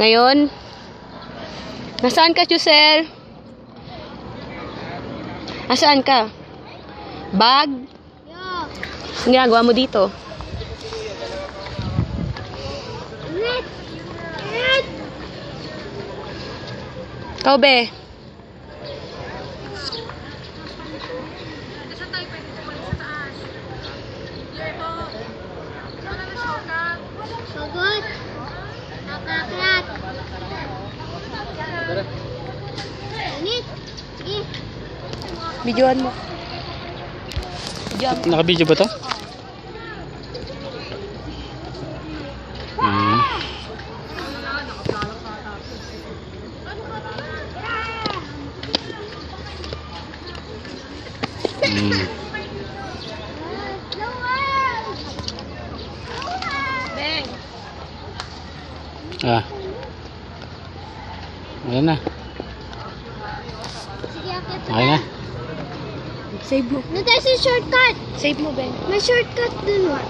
Ngayon, nasaan ka, Chusel? Nasaan ka? Bag? Anong ginagawa mo dito? Ikaw, be? Sagot. Nakaklat. Init. Sige. Videoan mo. Naka-video ba to? Beng. Ayan na. Sige, akit. Okay na. Save mo. Nandun tayo sa shortcut. Save mo, Beng. May shortcut dun, wa.